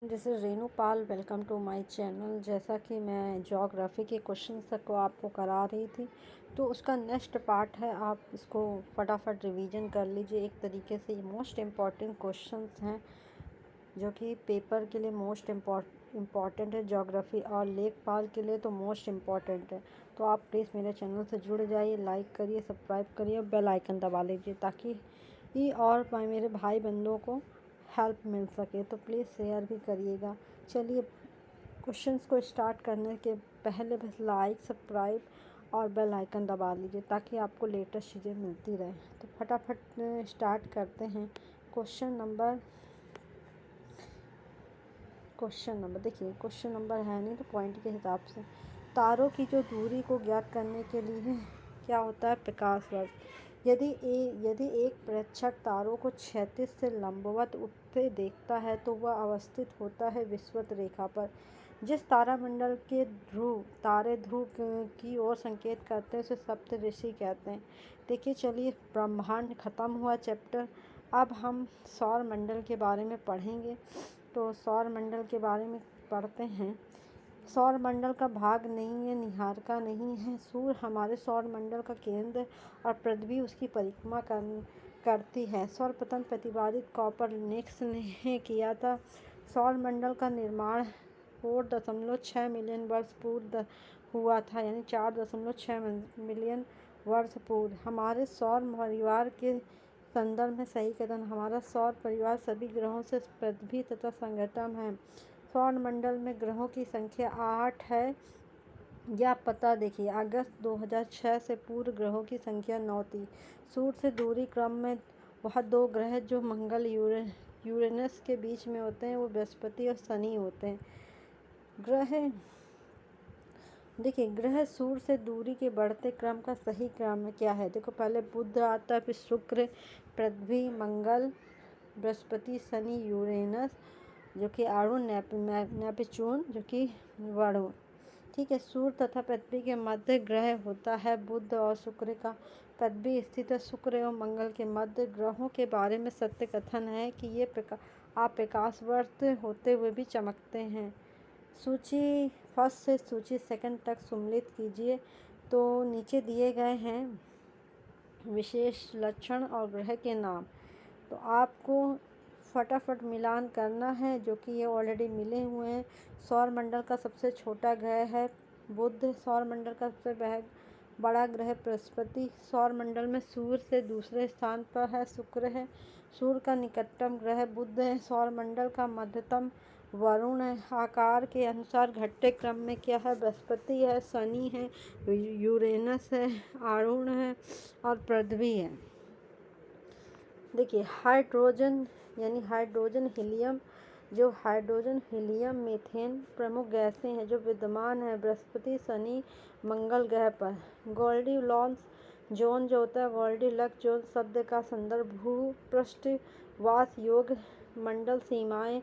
This is Renu Pal. Welcome to my channel. जैसा कि मैं ज्योग्राफी के क्वेश्चंस को आपको करा रही थी, तो उसका नेक्स्ट पार्ट है। आप इसको फटाफट रिवीजन कर लीजिए। एक तरीके से ये मोस्ट इम्पॉर्टेंट क्वेश्चंस हैं जो कि पेपर के लिए मोस्ट इम्पॉर्टेंट है। ज्योग्राफी और लेखपाल के लिए तो मोस्ट इम्पॉर्टेंट है। तो आप प्लीज़ मेरे चैनल से जुड़ जाइए, लाइक करिए, सब्सक्राइब करिए, बेल आइकन दबा लीजिए ताकि और मेरे भाई बंधुओं को हेल्प मिल सके। तो प्लीज़ शेयर भी करिएगा। चलिए, क्वेश्चंस को स्टार्ट करने के पहले बस लाइक, सब्सक्राइब और बेल आइकन दबा लीजिए ताकि आपको लेटेस्ट चीज़ें मिलती रहे। तो फटाफट स्टार्ट करते हैं। क्वेश्चन नंबर देखिए, क्वेश्चन नंबर है नहीं तो पॉइंट के हिसाब से। तारों की जो दूरी को ज्ञात करने के लिए क्या होता है? प्रकाश वर्ष। यदि एक प्रेक्षक तारों को क्षैतिज से लंबवत उठते देखता है तो वह अवस्थित होता है विषुवत रेखा पर। जिस तारामंडल के तारे ध्रुव की ओर संकेत करते हैं उसे सप्तऋषि कहते हैं। देखिए, चलिए, ब्रह्मांड खत्म हुआ चैप्टर। अब हम सौर मंडल के बारे में पढ़ेंगे। तो सौर मंडल के बारे में पढ़ते हैं। सौर मंडल का भाग नहीं है, निहारिका नहीं है। सूर्य हमारे सौर मंडल का केंद्र और पृथ्वी उसकी परिक्रमा करती है। सर्वप्रथम प्रतिपादित कोपरनिकस ने किया था। सौर मंडल का निर्माण 4.6 मिलियन वर्ष पूर्व हुआ था, यानी 4.6 मिलियन वर्ष पूर्व। हमारे सौर परिवार के संदर्भ में सही कथन। हमारा सौर परिवार सभी ग्रहों से पृथ्वी तथा संगतम है। सौर मंडल में ग्रहों की संख्या 8 है। यह पता देखिए, अगस्त 2006 से पूर्व ग्रहों की संख्या 9 थी। सूर्य से दूरी क्रम में वह दो ग्रह जो मंगल यूरेनस के बीच में होते हैं वो बृहस्पति और शनि होते हैं। ग्रह सूर्य से दूरी के बढ़ते क्रम का सही क्रम क्या है? देखो, पहले बुध आता है, फिर शुक्र, पृथ्वी, मंगल, बृहस्पति, शनि, यूरेनस जो कि अरुण, नेपच्यून जो कि वरुण। ठीक है। सूर्य तथा पृथ्वी के मध्य ग्रह होता है बुध और शुक्र का। पृथ्वी स्थित है शुक्र एवं मंगल के मध्य। ग्रहों के बारे में सत्य कथन है कि ये प्रकाशवर्ष होते हुए भी चमकते हैं। सूची फर्स्ट से सूची सेकंड तक सम्मिलित कीजिए। तो नीचे दिए गए हैं विशेष लक्षण और ग्रह के नाम। तो आपको फटाफट मिलान करना है, जो कि ये ऑलरेडी मिले हुए हैं। सौर मंडल का सबसे छोटा ग्रह है बुध। सौर मंडल का सबसे बड़ा ग्रह बृहस्पति। सौर मंडल में सूर्य से दूसरे स्थान पर है शुक्र है। सूर्य का निकटतम ग्रह बुध है। सौर मंडल का मध्यतम वरुण है। आकार के अनुसार घटते क्रम में क्या है? बृहस्पति है, शनि है, यूरेनस है, अरुण है और पृथ्वी है। देखिए, हाइड्रोजन हीलियम, मीथेन प्रमुख गैसें हैं जो विद्यमान है बृहस्पति, शनि, मंगल ग्रह पर। गोल्डीलॉक्स जोन जो होता है, गोल्डीलक्स जोन शब्द का संदर्भ भूपृष्ठ वास योग्य मंडल सीमाएं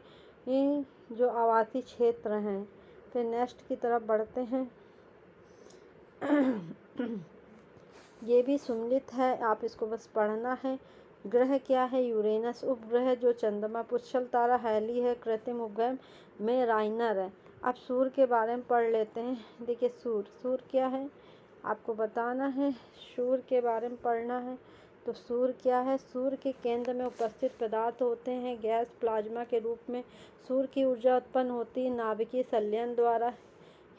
जो आवासीय क्षेत्र हैं। फिर नेक्स्ट की तरफ बढ़ते हैं। ये भी सम्मिलित है, आप इसको बस पढ़ना है। ग्रह क्या है? यूरेनस। उपग्रह जो चंद्रमा, पुच्छल तारा हैली है। कृत्रिम उपग्रह में राइनर है। अब सूर्य के बारे में पढ़ लेते हैं। देखिए, सूर्य क्या है आपको बताना है। सूर्य के बारे में पढ़ना है। तो सूर्य क्या है? सूर्य के केंद्र में उपस्थित पदार्थ होते हैं गैस प्लाज्मा के रूप में। सूर्य की ऊर्जा उत्पन्न होती है नाभिकीय संलयन द्वारा।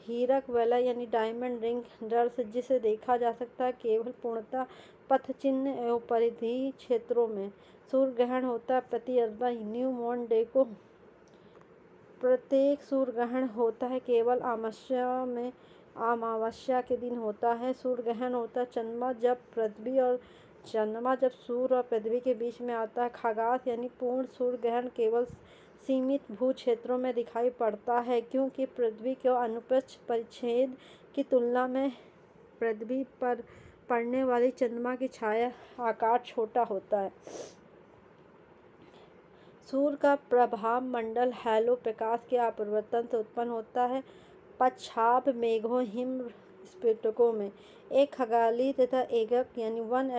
हीरक वलय यानी डायमंड रिंग दर्श जिसे देखा जा सकता है केवल पूर्णतः पथ चिन्ह एवं परिधि क्षेत्रों में। सूर्य ग्रहण होता है प्रति अथवा न्यू मून डे को। प्रत्येक सूर्य ग्रहण होता है केवल अमावस्या के दिन होता है। सूर्य ग्रहण होता है चंद्रमा जब सूर्य और पृथ्वी के बीच में आता है। खगास यानी पूर्ण सूर्य ग्रहण केवल सीमित भू क्षेत्रों में दिखाई पड़ता है क्योंकि पृथ्वी के अनुप्रस्थ परिच्छेद की तुलना में पृथ्वी पर पड़ने वाली चंद्रमा की छाया आकार छोटा होता है। सूर्य का प्रभाव मंडल हैलो प्रकाश के अपवर्तन से उत्पन्न होता है। पच्छाद मेघों हिम स्फटिकों में। एक खगाली तथा एकक यानी 1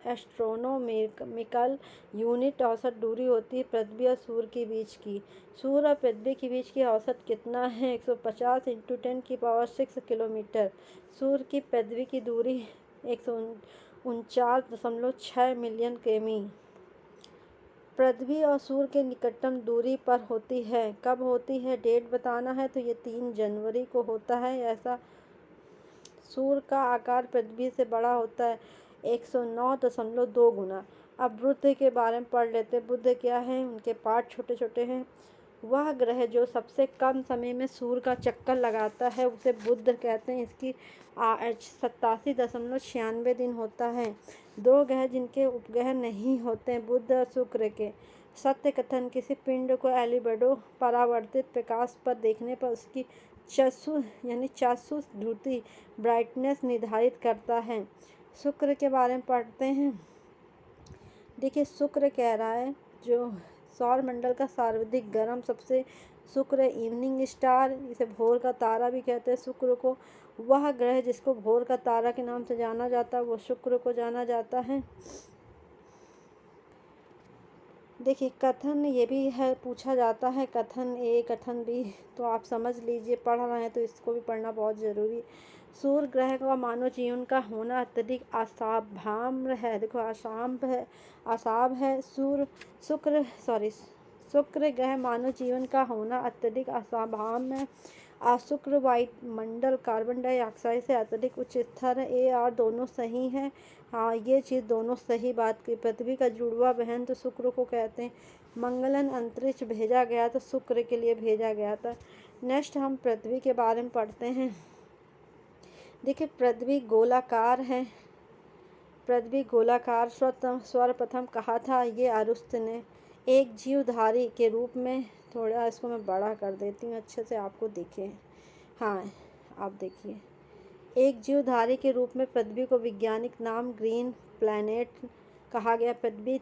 एस्ट्रोनॉमिकल यूनिट औसत दूरी होती है पृथ्वी और सूर्य के बीच की। सूर्य और पृथ्वी के बीच की औसत कितना है? 150 × 10⁶ किलोमीटर। सूर्य की पृथ्वी की दूरी 149.6 मिलियन किमी पृथ्वी और सूर्य के निकटतम दूरी पर होती है। कब होती है? डेट बताना है तो ये 3 जनवरी को होता है ऐसा। सूर्य का आकार पृथ्वी से बड़ा होता है 109.2 गुना। अब बुध के बारे में पढ़ लेते हैं। बुध क्या है? उनके पार्ट छोटे छोटे हैं। वह ग्रह जो सबसे कम समय में सूर्य का चक्कर लगाता है उसे बुध कहते हैं। इसकी 87.96 दिन होता है। 2 ग्रह जिनके उपग्रह नहीं होते हैं, बुध और शुक्र के। सत्य कथन: किसी पिंड को एल्बिडो परावर्तित प्रकाश पर देखने पर उसकी चाक्षुष ब्राइटनेस निर्धारित करता है। शुक्र के बारे में पढ़ते हैं। देखिए, शुक्र कह रहा है जो सौरमंडल का सर्वाधिक गर्म सबसे शुक्र इवनिंग स्टार, इसे भोर का तारा भी कहते हैं शुक्र को। वह ग्रह जिसको भोर का तारा के नाम से जाना जाता है वो शुक्र को जाना जाता है। देखिए, कथन ये भी है, पूछा जाता है कथन ए कथन बी, तो आप समझ लीजिए, पढ़ रहे हैं तो इसको भी पढ़ना बहुत ज़रूरी। सूर्य ग्रह का मानव जीवन का होना अत्यधिक असामान्य है। देखो, असाब है शुक्र ग्रह मानव जीवन का होना अत्यधिक असामान्य है। शुक्र वायुमंडल कार्बन डाइऑक्साइड से अत्यधिक उच्च स्तर है। ए और दोनों सही हैं। हाँ, ये चीज़ दोनों सही बात की। पृथ्वी का जुड़वा बहन तो शुक्र को कहते हैं। मंगलन अंतरिक्ष भेजा गया तो शुक्र के लिए भेजा गया था। नेक्स्ट हम पृथ्वी के बारे में पढ़ते हैं। देखिए, पृथ्वी गोलाकार है। पृथ्वी गोलाकार सर्वप्रथम कहा था ये अरुस्थ ने। एक जीवधारी के रूप में, थोड़ा इसको मैं बड़ा कर देती हूँ अच्छे से आपको दिखे। हाँ, आप देखिए, एक जीवधारी के रूप में पृथ्वी को वैज्ञानिक नाम ग्रीन प्लैनेट कहा गया। पृथ्वी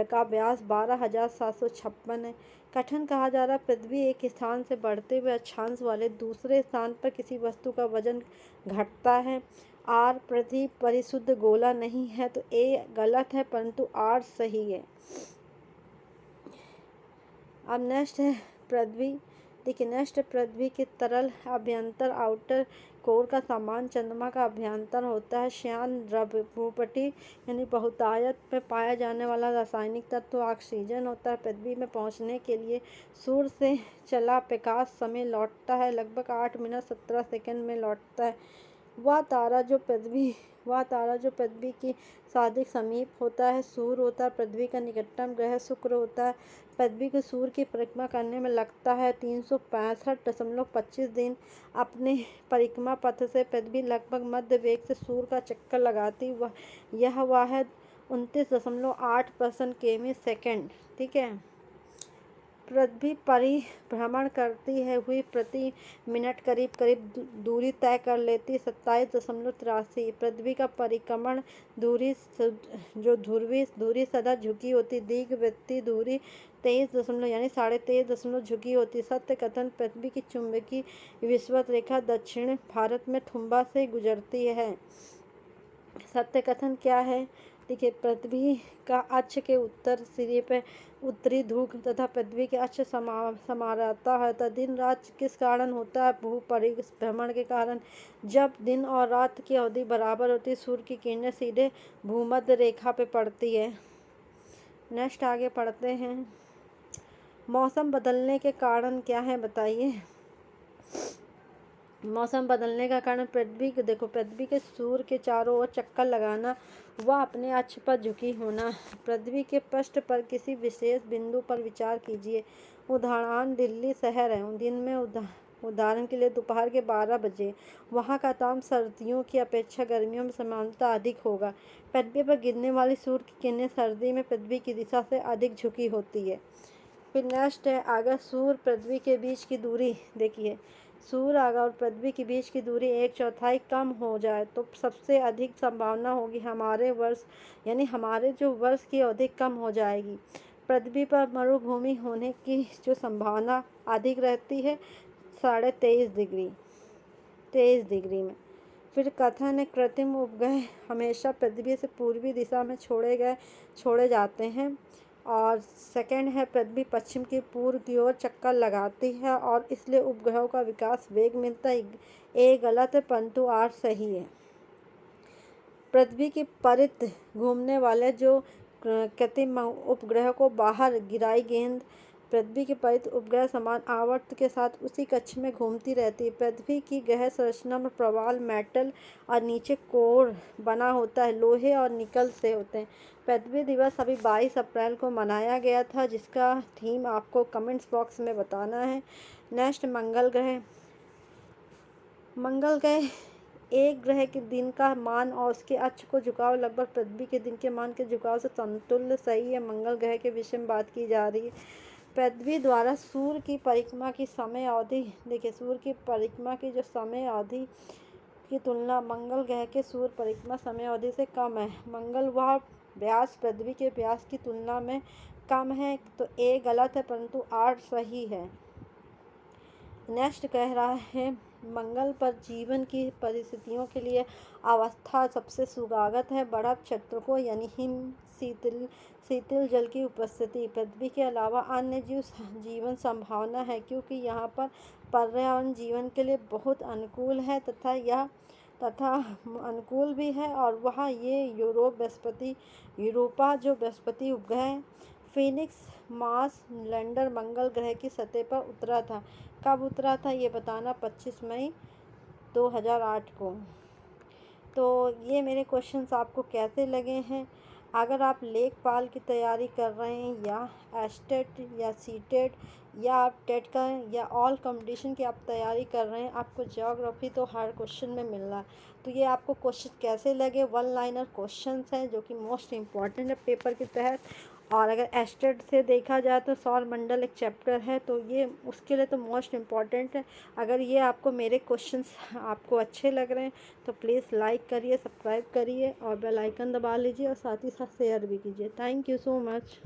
का व्यास 12,756 है। कथन कहा जा रहा है पृथ्वी एक स्थान से बढ़ते हुए अक्षांश वाले दूसरे स्थान पर किसी वस्तु का वजन घटता है। आर पृथ्वी परिशुद्ध गोला नहीं है तो ए गलत है, परंतु आर सही है। अब नेक्स्ट है पृथ्वी। देखिए, नेक्स्ट पृथ्वी के तरल अभ्यंतर आउटर कोर का सामान चंद्रमा का अभ्यंतर होता है। श्यान भूपटि यानी बहुतायत में पाया जाने वाला रासायनिक तत्व ऑक्सीजन होता है। पृथ्वी में पहुंचने के लिए सूर्य से चला प्रकाश समय लौटता है लगभग 8 मिनट 17 सेकंड में लौटता है। वह तारा जो पृथ्वी की सर्वाधिक समीप होता है सूर्य होता है। पृथ्वी का निकटतम ग्रह शुक्र होता है। पृथ्वी को सूर्य की परिक्रमा करने में लगता है 365.25 दिन। अपने परिक्रमा पथ से पृथ्वी लगभग मध्य वेग से सूर्य का चक्कर लगाती है 29.8% किमी सेकंड। ठीक है। पृथ्वी परिभ्रमण करती है हुई प्रति मिनट करीब दूरी तय कर लेती है 27.83। पृथ्वी का परिक्रमण दूरी जो ध्रुवीय दूरी सदा झुकी होती। दीर्घवृत्तीय दूरी 23 यानी 23.5 झुकी होती। सत्य कथन: पृथ्वी की चुंबकीय विषुवत रेखा दक्षिण भारत में थुम्बा से गुजरती है। सत्य कथन क्या है? देखिए, पृथ्वी का अक्ष के उत्तर सिरे पर उत्तरी ध्रुव तथा पृथ्वी के अक्ष समाता है। दिन रात किस कारण होता है? भू परिभ्रमण के कारण। जब दिन और रात की अवधि बराबर होती है सूर्य की किरणें सीधे भूमध्य रेखा पे पड़ती है। नेक्स्ट आगे पढ़ते हैं। मौसम बदलने के कारण क्या है बताइए। मौसम बदलने का कारण पृथ्वी के सूर्य के चारों ओर चक्कर लगाना, वह अपने अक्ष पर झुकी होना। पृथ्वी के पृष्ठ पर किसी विशेष बिंदु पर विचार कीजिए। उदाहरण दिल्ली शहर है। दिन में उदाहरण के लिए दोपहर के 12 बजे वहाँ का तापमान सर्दियों की अपेक्षा गर्मियों में समानता अधिक होगा। पृथ्वी पर गिरने वाली सूर्य की किरणें सर्दी में पृथ्वी की दिशा से अधिक झुकी होती है। फिर नेक्स्ट है, अगर सूर्य पृथ्वी के बीच की दूरी, देखिए, सूर्य और पृथ्वी के बीच की दूरी 1/4 कम हो जाए तो सबसे अधिक संभावना होगी हमारे जो वर्ष की अवधि कम हो जाएगी। पृथ्वी पर मरुभूमि होने की जो संभावना अधिक रहती है 23.5 डिग्री में। फिर कथन है कृत्रिम उपग्रह हमेशा पृथ्वी से पूर्वी दिशा में छोड़े जाते हैं। और सेकंड है पृथ्वी पश्चिम की पूर्व की ओर चक्कर लगाती है और इसलिए उपग्रहों का विकास वेग मिलता है। ए गलत है परंतु आर सही है। पृथ्वी की परित घूमने वाले जो कृत्रिम उपग्रह को बाहर गिराई गेंद पृथ्वी के परित उपग्रह समान आवर्त के साथ उसी कक्ष में घूमती रहती है। पृथ्वी की ग्रह संरचना में प्रवाल मेटल और नीचे कोर बना होता है, लोहे और निकल से होते हैं। पृथ्वी दिवस अभी 22 अप्रैल को मनाया गया था, जिसका थीम आपको कमेंट्स बॉक्स में बताना है। नेक्स्ट मंगल ग्रह। मंगल ग्रह एक ग्रह के दिन का मान और उसके अक्ष को झुकाव लगभग पृथ्वी के दिन के मान के झुकाव से समतुल्य सही है। मंगल ग्रह के विषय में बात की जा रही है। पृथ्वी द्वारा सूर्य की परिक्रमा की समय अवधि, देखिए सूर्य की परिक्रमा की जो समय अवधि की तुलना मंगल ग्रह के सूर्य परिक्रमा समय अवधि से कम है। मंगल वह व्यास पृथ्वी के व्यास की तुलना में कम है, तो ए गलत है परंतु आर सही है। नेक्स्ट कह रहा है मंगल पर जीवन की परिस्थितियों के लिए अवस्था सबसे सुगागत है बर्फ क्षेत्र यानी हिम शीतल जल की उपस्थिति। पृथ्वी के अलावा अन्य जीवन संभावना है क्योंकि यहाँ पर पर्यावरण जीवन के लिए बहुत अनुकूल है तथा अनुकूल भी है। और वह ये यूरोपा जो बृहस्पति उपग्रह फिनिक्स मार्स लैंडर मंगल ग्रह की सतह पर उतरा था। कब उतरा था ये बताना, 25 मई 2008 को। तो ये मेरे क्वेश्चंस आपको कैसे लगे हैं? अगर आप लेखपाल की तैयारी कर रहे हैं या एस्टेट या सीटेट या आप टेट का या ऑल कंपटीशन की आप तैयारी कर रहे हैं, आपको ज्योग्राफी तो हर क्वेश्चन में मिल रहा है, तो ये आपको क्वेश्चन कैसे लगे? वन लाइनर क्वेश्चंस हैं जो कि मोस्ट इम्पॉर्टेंट है पेपर के तहत। और अगर एस्टेट से देखा जाए तो सौर मंडल एक चैप्टर है, तो ये उसके लिए तो मोस्ट इम्पॉर्टेंट है। अगर ये आपको मेरे क्वेश्चंस आपको अच्छे लग रहे हैं तो प्लीज़ लाइक करिए, सब्सक्राइब करिए और बेल आइकन दबा लीजिए और साथ ही साथ शेयर भी कीजिए। Thank you so much.